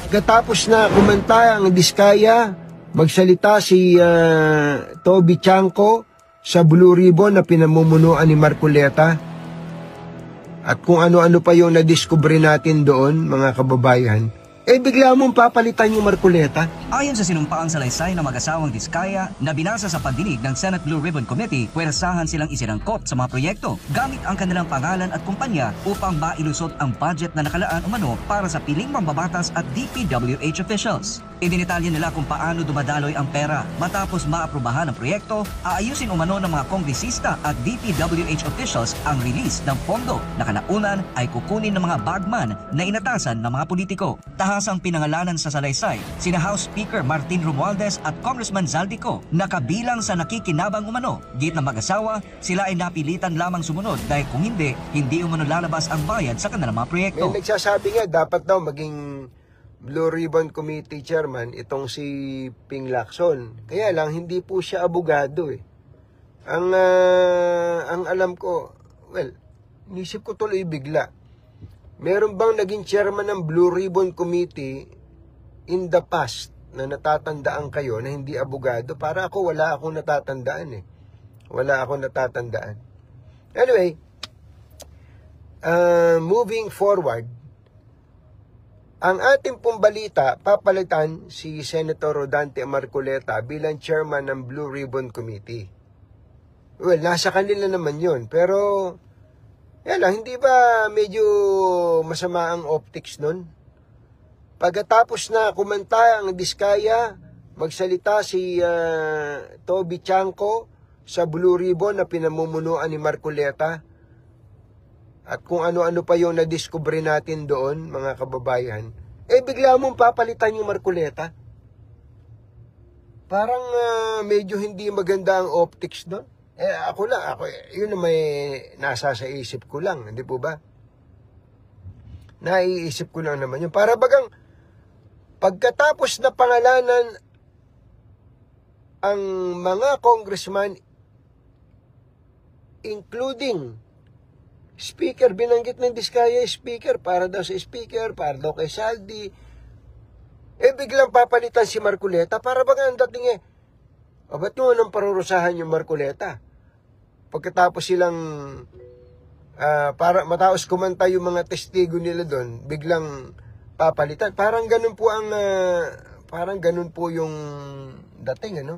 Katapos na kumanta ang Diskaya, magsalita si Toby Chanco sa Blue Ribbon na pinamumunuan ni Marcoleta. At kung ano-ano pa yung nadiskubre natin doon, mga kababayan, bigla mong papalitan yung Marcoleta. Ayon sa sinumpaang salaysay ng mag-asawang Diskaya na binasa sa pagdinig ng Senate Blue Ribbon Committee, pwersahan silang isinangkot sa mga proyekto gamit ang kanilang pangalan at kumpanya upang mailusot ang budget na nakalaan umano para sa piling mambabatas at DPWH officials. Idinitalya nila kung paano dumadaloy ang pera. Matapos maaprubahan ang proyekto, aayusin umano ng mga kongresista at DPWH officials ang release ng pondo na kanaunan ay kukunin ng mga bagman na inatasan ng mga politiko. Tahasang pinangalanan sa salaysay, sina House Speaker Martin Romualdez at Congressman Zaldico na kabilang sa nakikinabang umano. Git na mag-asawa, sila ay napilitan lamang sumunod dahil kung hindi umano lalabas ang bayad sa kanilang mga proyekto. May nagsasabi nga, dapat daw maging Blue Ribbon Committee Chairman itong si Ping Lacson. Kaya lang, hindi po siya abogado eh. Ang alam ko, inisip ko tuloy bigla. Meron bang naging chairman ng Blue Ribbon Committee in the past na natatandaan kayo na hindi abogado? Para ako, wala akong natatandaan eh. Wala akong natatandaan. Anyway, moving forward, ang ating pong balita, papalitan si Senator Rodante Marcoleta bilang chairman ng Blue Ribbon Committee. Well, nasa kanila naman yun. Pero, yan lang, hindi ba medyo masama ang optics nun? Pagkatapos na kumanta ang Diskaya, magsalita si Toby Chanco sa Blue Ribbon na pinamumunuan ni Marcoleta. At kung ano-ano pa yung nadiskubre natin doon, mga kababayan, bigla mong papalitan yung Marcoleta. Parang medyo hindi maganda ang optics doon. Yun na may nasa sa isip ko lang, hindi po ba? Naiisip ko lang naman yun. Para bagang pagkatapos na pangalanan ang mga congressman, including Speaker, binanggit ng Diskaya, Speaker, para daw sa Speaker, para daw kay Saldi, biglang papalitan si Marcoleta, para bang ang dating ba't nyo nang parurusahan yung Marcoleta? Pagkatapos silang, para mataos kumanta yung mga testigo nila doon, biglang papalitan. Parang ganun po yung dating, ano?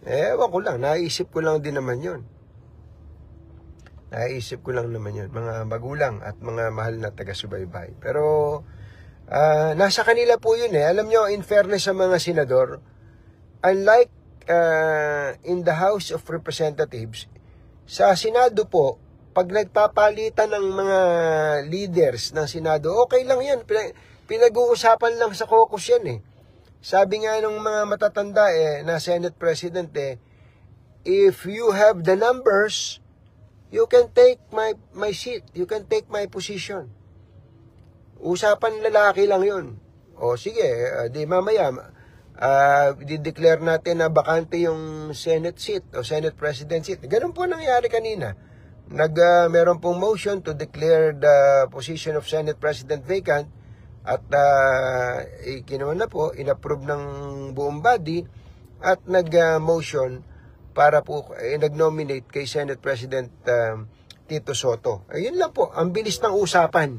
Ewan ko lang, naisip ko lang din naman yun. Naisip ko lang naman yun, mga magulang at mga mahal na taga-subaybay. Pero, nasa kanila po yun eh. Alam nyo, in fairness sa mga senador, unlike in the House of Representatives, sa Senado po, pag nagpapalitan ng mga leaders ng Senado, okay lang yan. Pinag-uusapan lang sa caucus yan eh. Sabi nga ng mga matatanda na Senate President if you have the numbers, you can take my seat. You can take my position. Usapan lalaki lang yun. O sige, di mamaya, di-declare natin na bakante yung Senate seat o Senate President seat. Ganun po nangyari kanina. Meron pong motion to declare the position of Senate President vacant at kinuha na po, inapprove ng buong body at nag-motion para po nag-nominate kay Senate President Tito Soto. Ayun lang po, ang bilis ng usapan.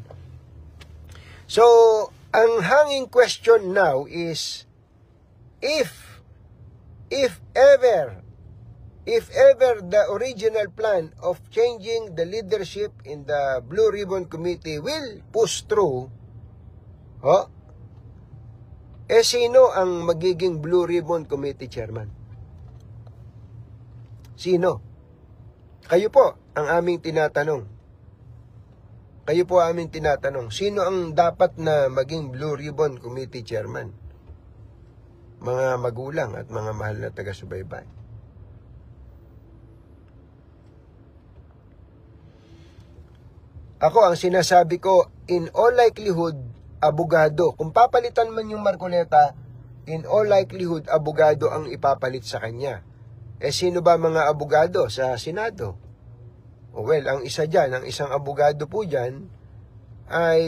So, ang hanging question now is, if ever the original plan of changing the leadership in the Blue Ribbon Committee will push through, sino ang magiging Blue Ribbon Committee Chairman? Sino? Kayo po ang aming tinatanong. Kayo po ang aming tinatanong. Sino ang dapat na maging Blue Ribbon Committee Chairman? Mga magulang at mga mahal na taga-subaybay. Ako, ang sinasabi ko, in all likelihood, abogado. Kung papalitan man yung Marcoleta, in all likelihood, abogado ang ipapalit sa kanya. Sino ba mga abogado sa Senado? Well, ang isa dyan, ang isang abogado po dyan, ay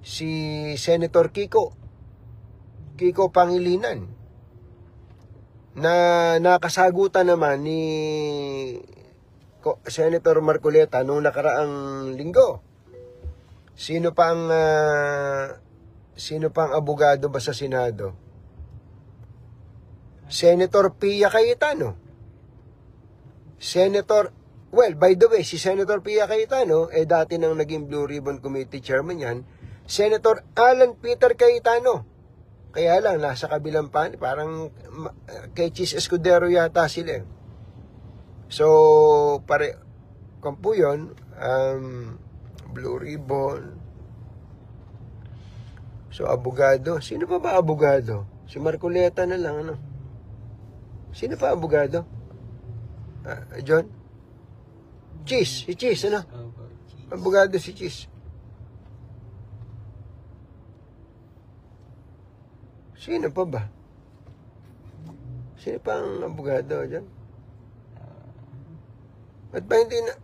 si Senator Kiko Pangilinan, na nakasagutan naman ni Senator Marcoleta nung nakaraang linggo. Sino pang abogado ba sa Senado? Senator Pia Cayetano. By the way, si Senator Pia Cayetano, dati nang naging Blue Ribbon Committee chairman yan. Senator Alan Peter Cayetano. Kaya lang, nasa kabilang parang kay Chis Escudero yata sila. So, kung po yun, Blue Ribbon. So, abogado. Sino pa ba abogado? Si Marcoleta na lang, ano? Sino pa abogado? John? Si Chis, ano? Abogado si Chis. Sino pa ba? Sino pa ang abogado dyan? Ba't ba hindi na...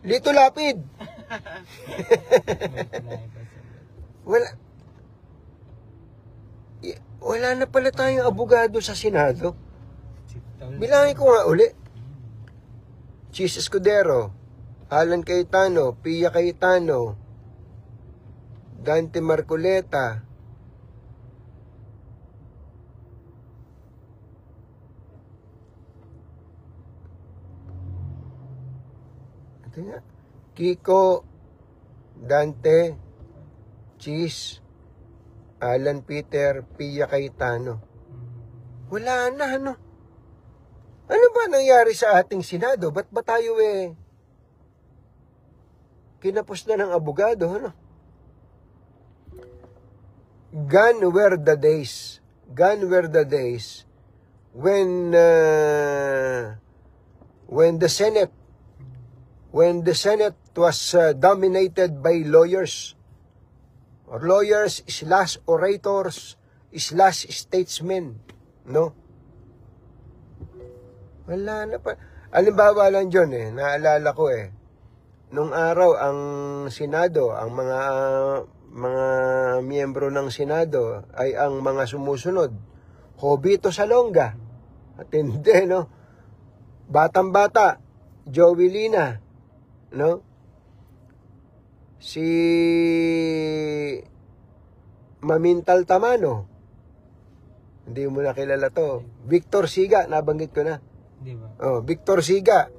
Lito Lapid! Wala na pala tayong abogado sa Senado. Bilangin ko nga uli. Chis Escudero, Alan Cayetano, Pia Cayetano, Dante Marcoleta, Kiko, Dante, Chis, Alan Peter, Pia Cayetano. Wala na, ano? Ano ba nangyari sa ating Senado? Ba't ba tayo kinapos na ng abogado, ano? Gone were the days when the Senate was dominated by lawyers / orators / statesmen, no? Wala na pa. Alimbawa lang John, naalala ko nung araw ang Senado, ang mga miyembro ng Senado ay ang mga sumusunod. Jovito Salonga. At hindi, no? Batang-bata, Joey Lina, no? Si Mamintal Tamano. Hindi mo na kilala to. Victor Siga, nabanggit ko na. Di ba? Victor Siga.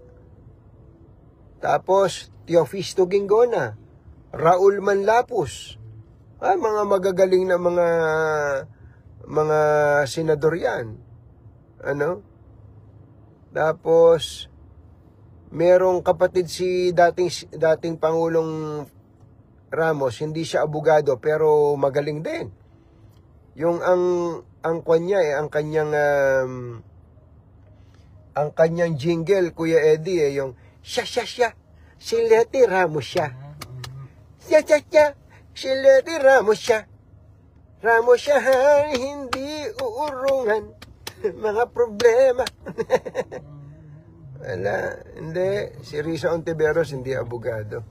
Tapos, Teofisto Gingona. Raul Manlapus. Mga magagaling na mga senador yan. Ano? Tapos, merong kapatid si dating Pangulong Ramos, hindi siya abogado pero magaling din. Yung ang kanya ang kanyang jingle, Kuya Eddie, yung siya, si Leti Ramos siya. Siya, si Leti Ramos siya. Ramos siya, hindi uurungan mga problema. Wala, hindi. Si Risa Ontiveros, hindi abogado.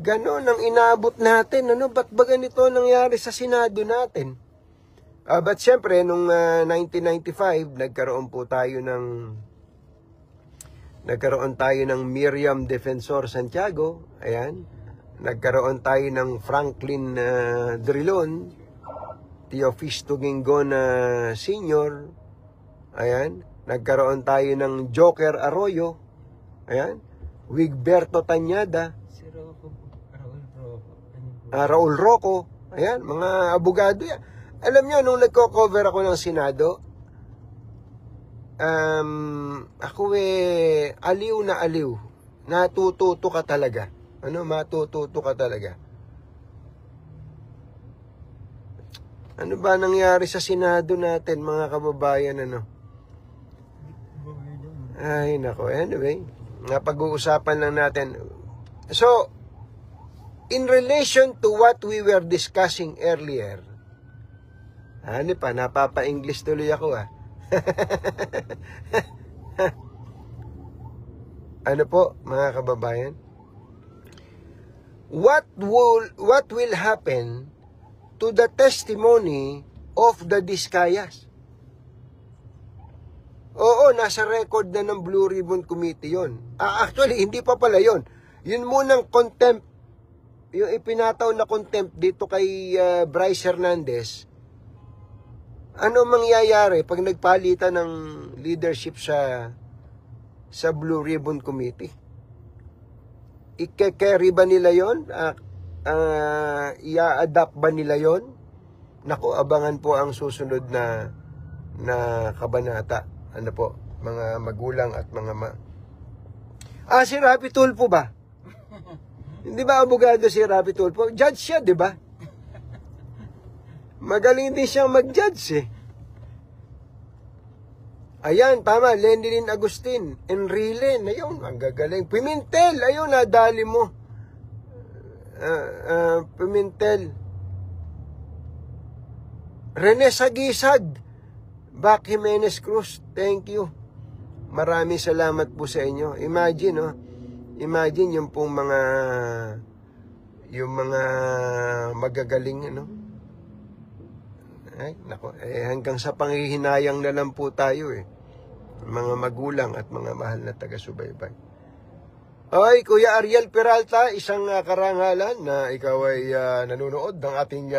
Ganon ang inaabot natin. Ano? Ba't ba ganito nangyari sa Senado natin? But siyempre, nung 1995, nagkaroon tayo ng Miriam Defensor Santiago. Ayan. Nagkaroon tayo ng Franklin Drilon, Teofisto Gingona Sr. Ayan. Nagkaroon tayo ng Joker Arroyo. Ayan. Wigberto Tañada. Si Raul Rocco. Raul Rocco. Ayan. Mga abogado yan. Alam nyo, nung nagko-cover ako ng Senado, ako aliw na aliw. Natututo ka talaga. Matututo ka talaga. Ano ba nangyari sa Senado natin, mga kababayan, Ay, nako. Anyway, napag-uusapan lang natin. So, in relation to what we were discussing earlier, napapa-English tuloy ako, Ano po, mga kababayan? what will happen to the testimony of the Discayas? Oo, nasa record na ng Blue Ribbon Committee yon. Actually, hindi pa pala yon. Yun munang contempt, yung ipinataw na contempt dito kay Bryce Hernandez. Ano mangyayari pag nagpalitan ng leadership sa Blue Ribbon Committee? Ike-carry ba nila yon? I-adapt ba nila yon? Naku, abangan po ang susunod na kabanata. Ano po, mga magulang at mga si Rapi Tulfo ba? Hindi ba abogado si Rapi Tulfo? Judge siya, di ba? Magaling din siyang mag-judge eh. Ayan, tama, Lenilyn Agustin, Enrile, ayun, ang gagaling. Pimentel, ayun, nadali mo. Pimentel. Rene Sagisag, Bac Jimenez Cruz, thank you. Maraming salamat po sa inyo. Imagine, no? Imagine yung pong mga magagaling, ano? Ay, nako, hanggang sa panghihinayang na lang po tayo eh. Mga magulang at mga mahal na taga-subaybay. Ay, Kuya Ariel Peralta, isang karangalan na ikaw ay nanonood ng ating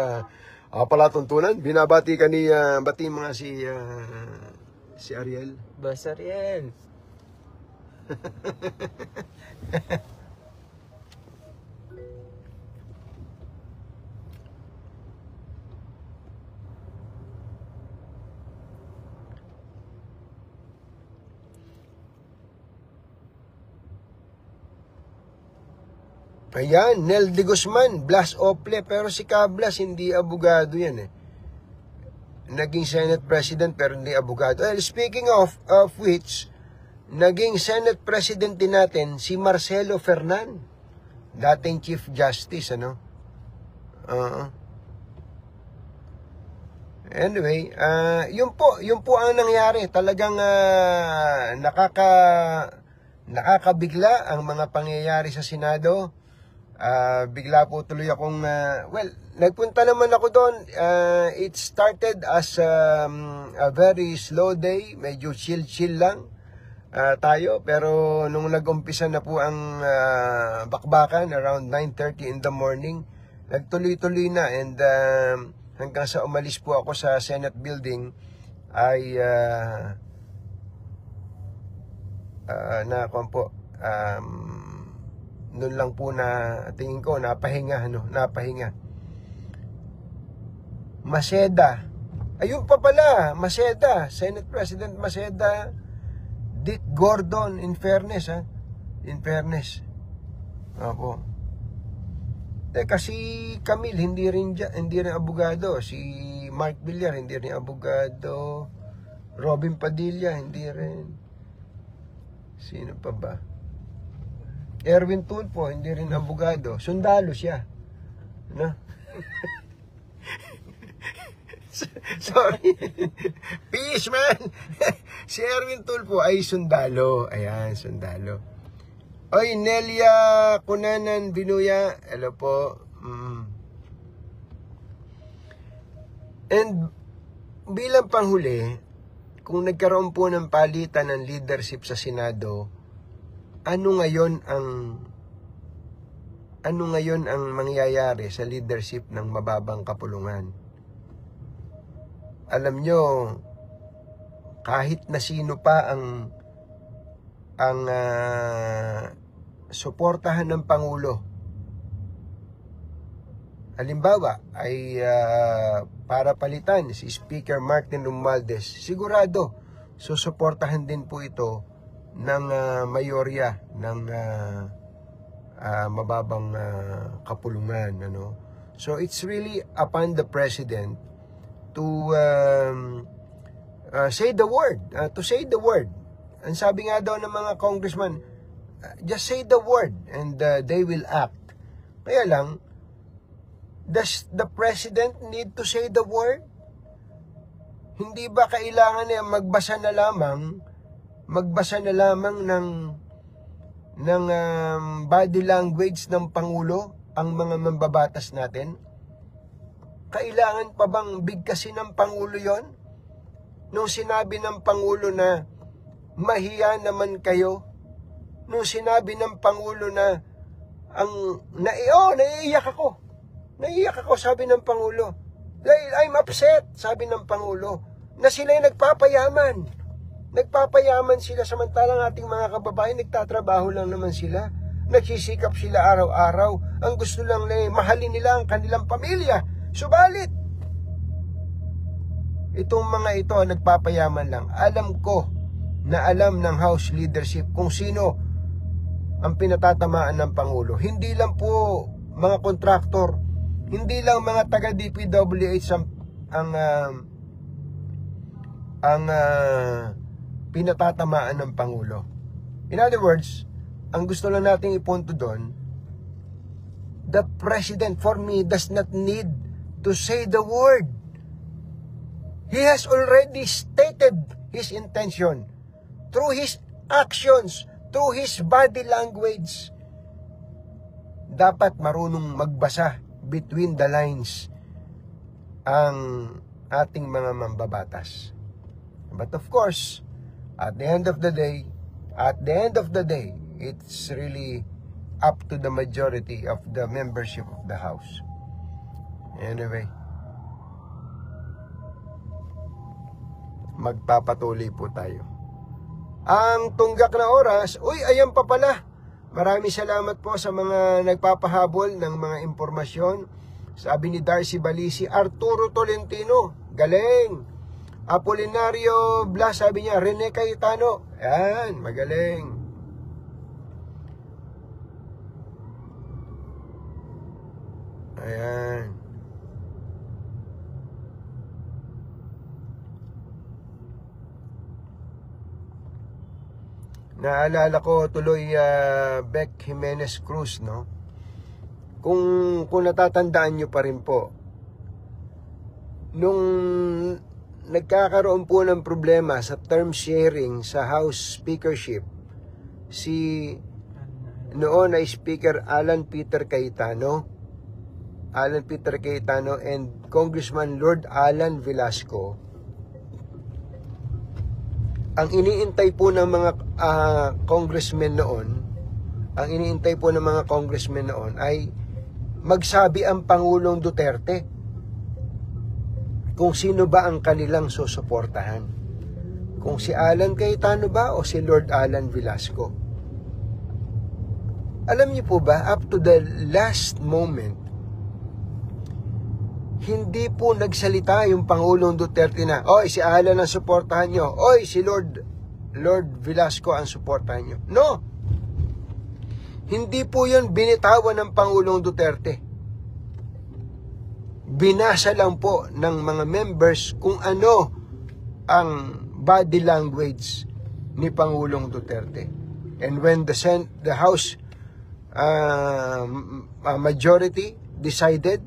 palatuntunan. Binabati ka ni bati mga si Ariel. Boss Ariel. Ayan, Nel de Guzman, Blas Ople, pero si Cablas hindi abogado yan eh. Naging Senate President pero hindi abogado. Speaking of which, naging Senate President din natin si Marcelo Fernan, dating Chief Justice, ano? Anyway, yun po ang nangyari. Talagang nakakabigla ang mga pangyayari sa Senado. Bigla po tuloy akong nagpunta naman ako doon. It started as a very slow day, medyo chill lang tayo, pero nung nag-umpisa na po ang bakbakan around 9:30 in the morning, nagtuloy-tuloy na, and hanggang sa umalis po ako sa Senate building ay noon lang po na tingin ko napahinga. Maceda. Ayun pa pala, Maceda, Senate President Maceda, Dick Gordon, in fairness. Opo. Kasi Camille hindi rin abogado, si Mark Villar hindi rin abogado, Robin Padilla hindi rin. Sino pa ba? Erwin Tulfo, hindi rin abogado. Sundalo siya. No? Sorry. Peace, man. Si Erwin Tulfo ay sundalo. Ayan, sundalo. Oy, Nelia Kunanan Binuya. Hello po. And bilang panghuli, kung nagkaroon po ng palitan ng leadership sa Senado, ano ngayon ang mangyayari sa leadership ng mababang kapulungan? Alam nyo, kahit na sino pa ang suportahan ng Pangulo, halimbawa ay para palitan si Speaker Martin Romualdez, sigurado susuportahan din po ito ng mayorya ng mababang kapulungan, ano. So it's really upon the president to say the word, Ang sabi nga daw ng mga congressman, just say the word and they will act. Kaya lang, does the president need to say the word? Hindi ba kailangan niya magbasa na lamang ng body language ng Pangulo ang mga mambabatas natin? Kailangan pa bang bigkasin ng Pangulo yon? Nung sinabi ng Pangulo na mahiya naman kayo, nung sinabi ng Pangulo na naiiyak ako. Naiiyak ako, sabi ng Pangulo. I'm upset, sabi ng Pangulo, na sila'y nagpapayaman. Nagpapayaman sila samantalang ating mga kababayan, nagtatrabaho lang naman sila. Nagsisikap sila araw-araw. Ang gusto lang na mahalin nila ang kanilang pamilya. Subalit, itong mga ito nagpapayaman lang. Alam ko na alam ng House leadership kung sino ang pinatatamaan ng Pangulo. Hindi lang po mga kontraktor, hindi lang mga taga DPWH ang pinatatamaan ng Pangulo. In other words, ang gusto lang nating ipunto doon, the President for me does not need to say the word. He has already stated his intention through his actions, through his body language. Dapat marunong magbasa between the lines ang ating mga mambabatas. But of course, at the end of the day, it's really up to the majority of the membership of the House. Anyway, magpapatuloy po tayo. Ang tunggak na oras, ayan pa pala. Maraming salamat po sa mga nagpapahabol ng mga impormasyon. Sabi ni Darcy Balisi, Arturo Tolentino, galing. Apolinario Blas, sabi niya, Rene Cayetano, ayan, magaling. Ayan. Naalala ko tuloy Beck Jimenez Cruz, no? Kung natatandaan nyo pa rin po, nung nagkakaroon po ng problema sa term sharing sa House Speakership, noon ay Speaker Alan Peter Cayetano and Congressman Lord Alan Velasco, ang iniintay po ng mga congressmen noon, ay magsabi ang Pangulong Duterte kung sino ba ang kanilang susuportahan. Kung si Alan Cayetano ba o si Lord Alan Velasco. Alam niyo po ba, up to the last moment, hindi po nagsalita yung Pangulong Duterte na, si Alan ang suportahan nyo, si Lord Velasco ang suportahan nyo. No! Hindi po yun binitawan ng Pangulong Duterte. Binasa lang po ng mga members kung ano ang body language ni Pangulong Duterte. And when the House majority decided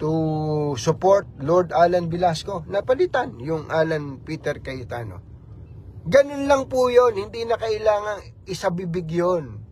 to support Lord Alan Velasco, napalitan yung Alan Peter Cayetano. Ganun lang po yun, hindi na kailangang isabibig yun.